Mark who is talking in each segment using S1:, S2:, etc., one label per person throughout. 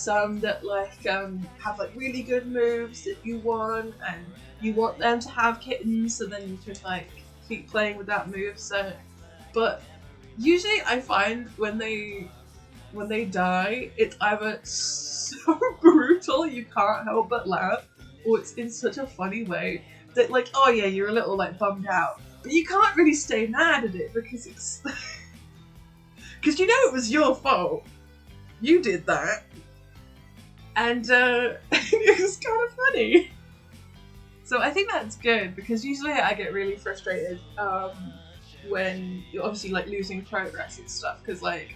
S1: some that like have like really good moves that you want, and you want them to have kittens, so then you can like keep playing with that move set. But usually I find when they die, it's either so brutal you can't help but laugh, or it's in such a funny way that like, oh yeah, you're a little like bummed out, but you can't really stay mad at it because it's because you know it was your fault. You did that, and it was kind of funny. So I think that's good, because usually I get really frustrated when you're obviously like losing progress and stuff, because like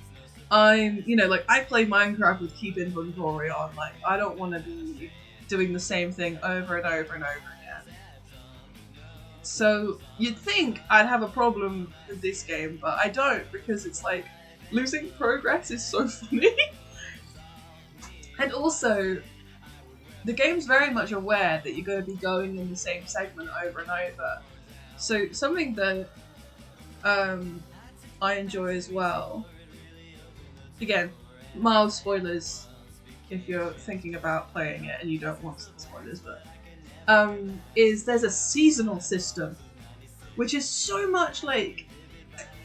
S1: I'm, you know, like I play Minecraft with keep inventory on, like I don't want to be doing the same thing over and over and over again. So you'd think I'd have a problem with this game, but I don't, because it's like losing progress is so funny. And also, the game's very much aware that you're going to be going in the same segment over and over. So something that I enjoy as well, again, mild spoilers if you're thinking about playing it and you don't want some spoilers, but is there's a seasonal system, which is so much like,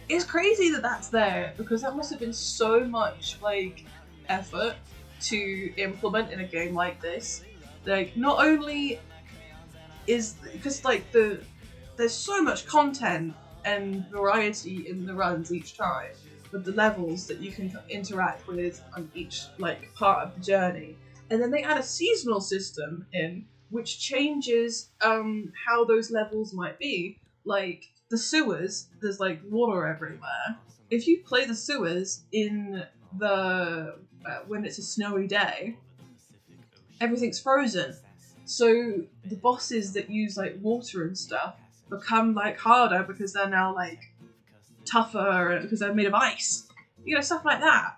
S1: it's crazy that that's there, because that must have been so much like effort to implement in a game like this. Like, not only is, because like there's so much content and variety in the runs each time, with the levels that you can interact with on each like part of the journey, and then they add a seasonal system in which changes how those levels might be. Like the sewers, there's like water everywhere. If you play the sewers in the when it's a snowy day, everything's frozen. So the bosses that use like water and stuff become like harder because they're now like tougher because they're made of ice. You know, stuff like that.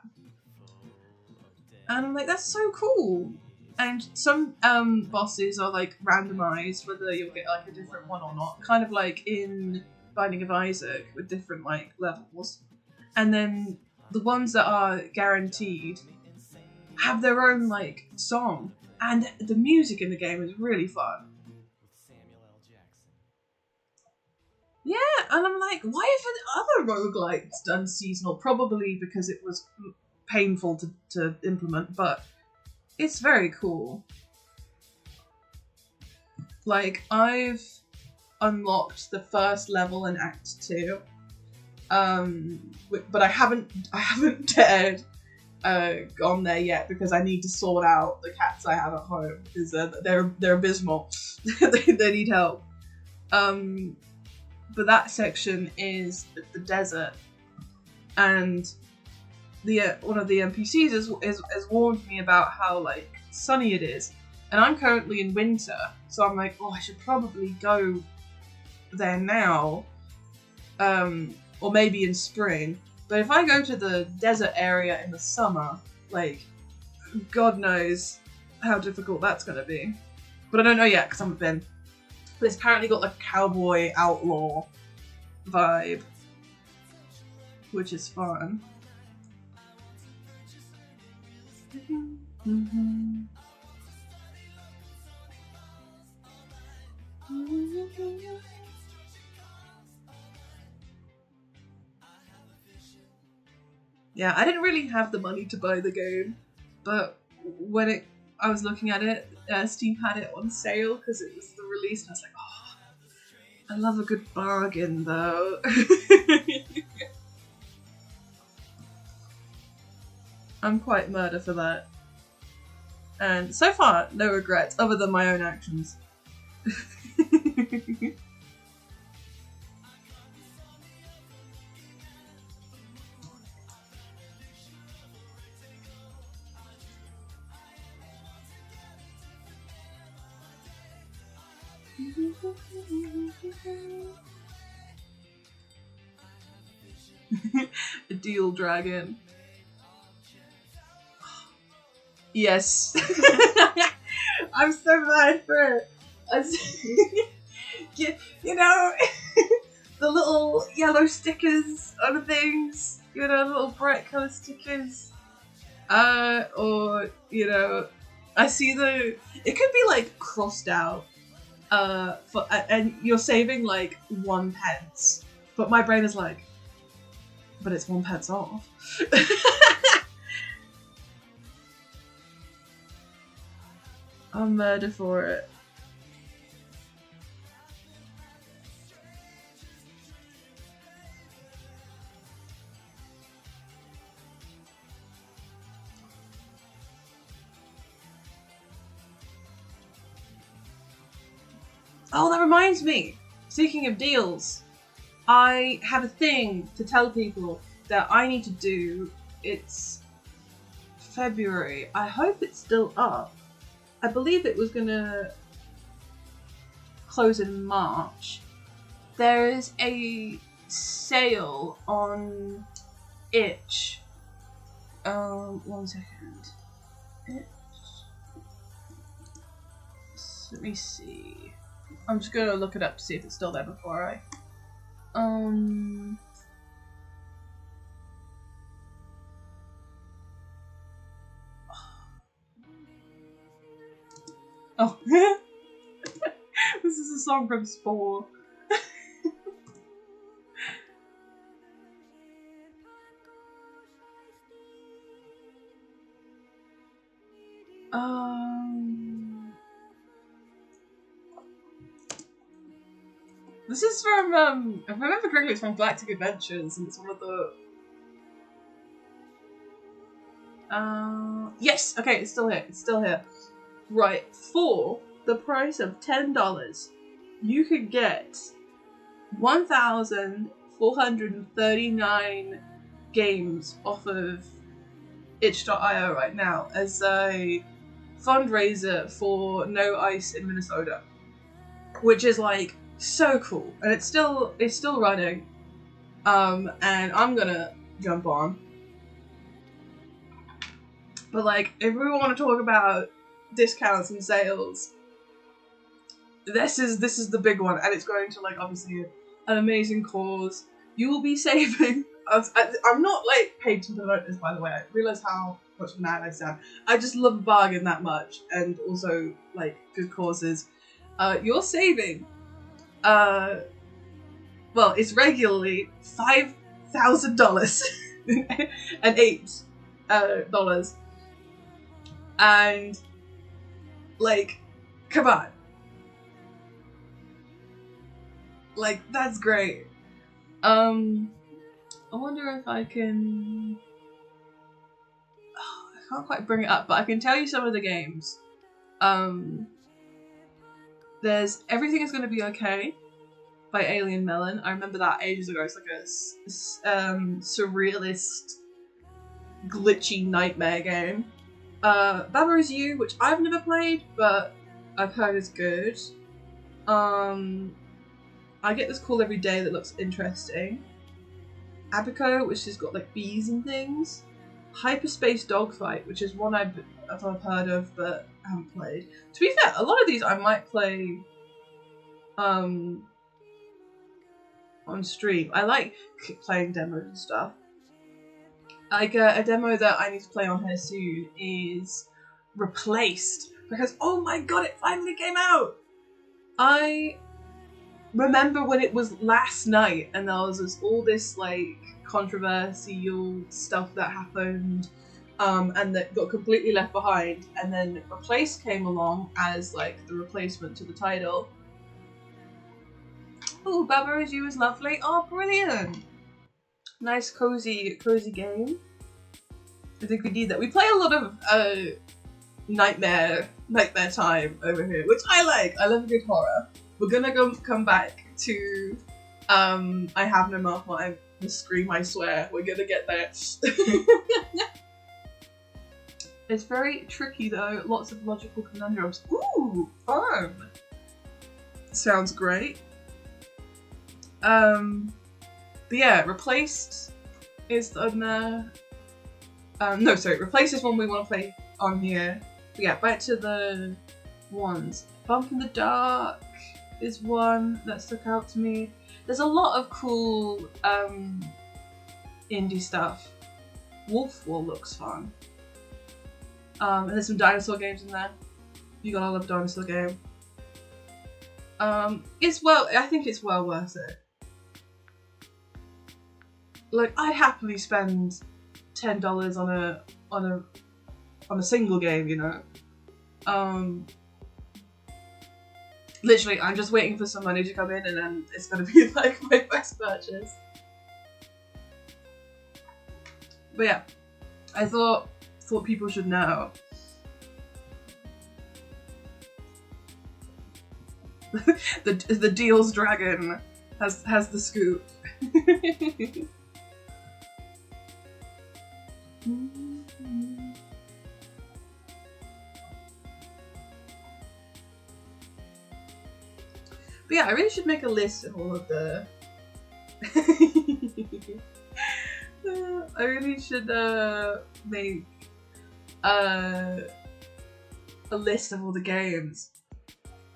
S1: And I'm like, that's so cool. And some bosses are like randomized, whether you'll get like a different one or not. Kind of like in Binding of Isaac with different like levels. And then the ones that are guaranteed have their own like song. And the music in the game is really fun. Yeah, and I'm like, why haven't other roguelikes done seasonal? Probably because it was painful to implement, but it's very cool. Like, I've unlocked the first level in Act 2, but I haven't dared gone there yet because I need to sort out the cats I have at home, because they're abysmal. they need help. But that section is the desert, and the one of the NPCs has warned me about how like sunny it is, and I'm currently in winter, so I'm like, oh, I should probably go there now, or maybe in spring. But if I go to the desert area in the summer, like, God knows how difficult that's gonna be. But I don't know yet because I haven't been. But it's apparently got like cowboy outlaw vibe, which is fun. Yeah, I didn't really have the money to buy the game, but when I was looking at it, Steam had it on sale because it was the release, and I was like, oh, I love a good bargain though. I'm quite murder for that. And so far, no regrets other than my own actions. A deal dragon. Yes. I'm so mad for it. You know, the little yellow stickers on the things, you know, little bright colour stickers. Or, you know, I see it could be like crossed out, and you're saving like 1 pence, but my brain is like, but it's 1 pence off. I'll murder for it. Oh, that reminds me. Speaking of deals, I have a thing to tell people that I need to do. It's February. I hope it's still up. I believe it was gonna close in March. There is a sale on Itch. 1 second. Itch. Let me see. I'm just gonna look it up to see if it's still there before I. Oh. This is a song from Spore. This is from, if I remember correctly, it's from Galactic Adventures, and it's one of the... yes! Okay, it's still here. It's still here. Right, for the price of $10, you could get 1,439 games off of itch.io right now as a fundraiser for No Ice in Minnesota, which is like so cool, and it's still running, and I'm gonna jump on. But like, if we want to talk about discounts and sales, this is the big one, and it's going to like obviously an amazing cause. You will be saving. I'm not like paid to promote this, by the way. I realize how much mad I sound. I just love a bargain that much, and also like good causes. You're saving. Well, it's regularly $5,000 and $8, and like, come on, like that's great. I wonder if I can. Oh, I can't quite bring it up, but I can tell you some of the games. There's Everything Is Gonna Be Okay by Alien Melon. I remember that ages ago. It's like a surrealist, glitchy nightmare game. Baba Is You, which I've never played, but I've heard is good. I get this call every day that looks interesting. Abaco, which has got like bees and things. Hyperspace Dogfight, which is one I've heard of but haven't played. To be fair, a lot of these I might play on stream. I like playing demos and stuff. Like a demo that I need to play on here soon is Replaced, because oh my god, it finally came out! I remember when it was last night and there was all this like controversial stuff that happened, and that got completely left behind, and then Replaced came along as like the replacement to the title. Oh, Baba Is You is lovely. Oh, brilliant! Nice cozy game. I think we need that. We play a lot of nightmare time over here, which I like. I love a good horror. We're gonna come back to I Have No Mouth, I'm the scream, I swear. We're gonna get there. It's very tricky though, lots of logical conundrums. Ooh, fun! Sounds great. But yeah, Replaced is on there. No, sorry, Replaced is one we want to play on here. But yeah, back to the ones. Bump in the Dark is one that stuck out to me. There's a lot of cool indie stuff. Wolf Wall looks fun. And there's some dinosaur games in there. You gotta love a dinosaur game. I think it's well worth it. Like, I'd happily spend $10 on a single game, you know. Literally, I'm just waiting for some money to come in, and then it's gonna be like my first purchase. But yeah, I thought people should know. the Deals Dragon has the scoop. But yeah, I really should make a list of all of the. I really should make a list of all the games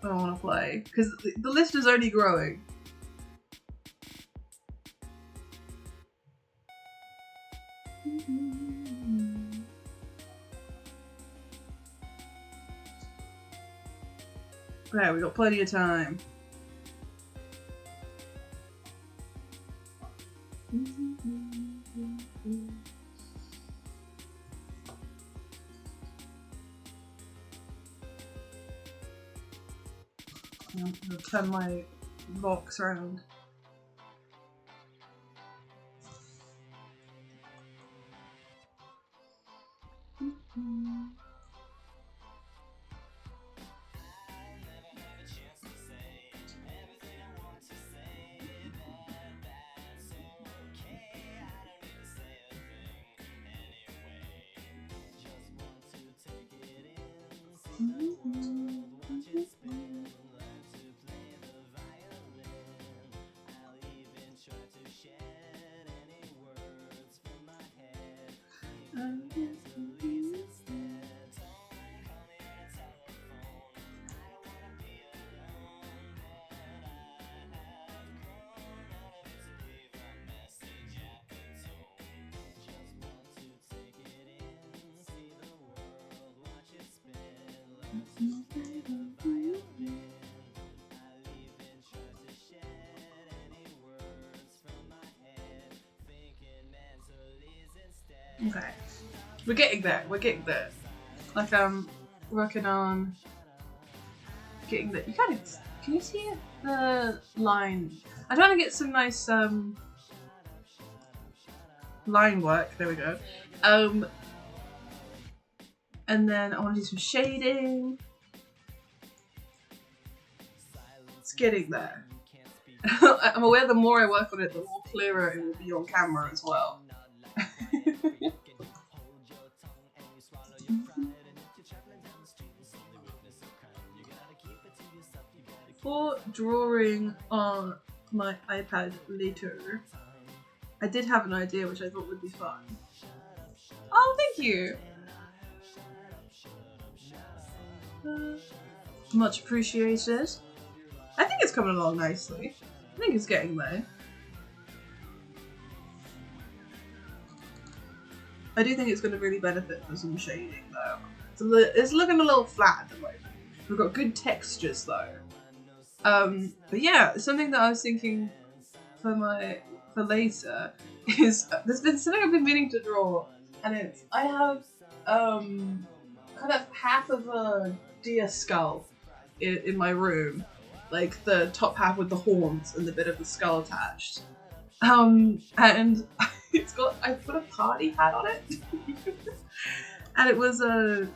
S1: I want to play, because the list is only growing. Yeah, we got plenty of time. I'm gonna turn my box around. Okay, we're getting there. Like I'm working on getting the. You kind of can you see the line? I'm trying to get some nice line work. There we go. And then I want to do some shading. It's getting there. I'm aware the more I work on it, the more clearer it will be on camera as well. For drawing on my iPad later, I did have an idea which I thought would be fun. Oh, thank you! Much appreciated. I think it's coming along nicely. I think it's getting there. I do think it's going to really benefit for some shading though. So it's looking a little flat at the moment. We've got good textures though. But yeah, something that I was thinking for later is there's been something I've been meaning to draw, and it's I have kind of half of a deer skull in my room, like the top half with the horns and the bit of the skull attached. And I put a party hat on it, and it was a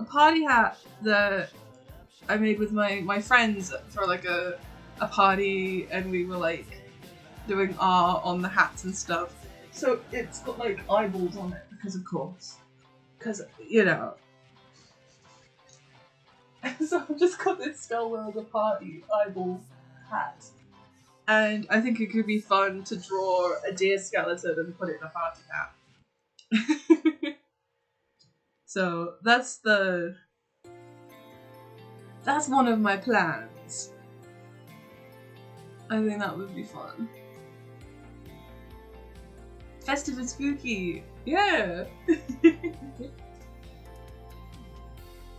S1: party hat that I made with my friends for like a party, and we were like doing art on the hats and stuff. So it's got like eyeballs on it because you know. So I've just got this Skull World of Party eyeball hat, and I think it could be fun to draw a deer skeleton and put it in a party hat. So that's one of my plans. I think that would be fun. Festive and spooky, yeah.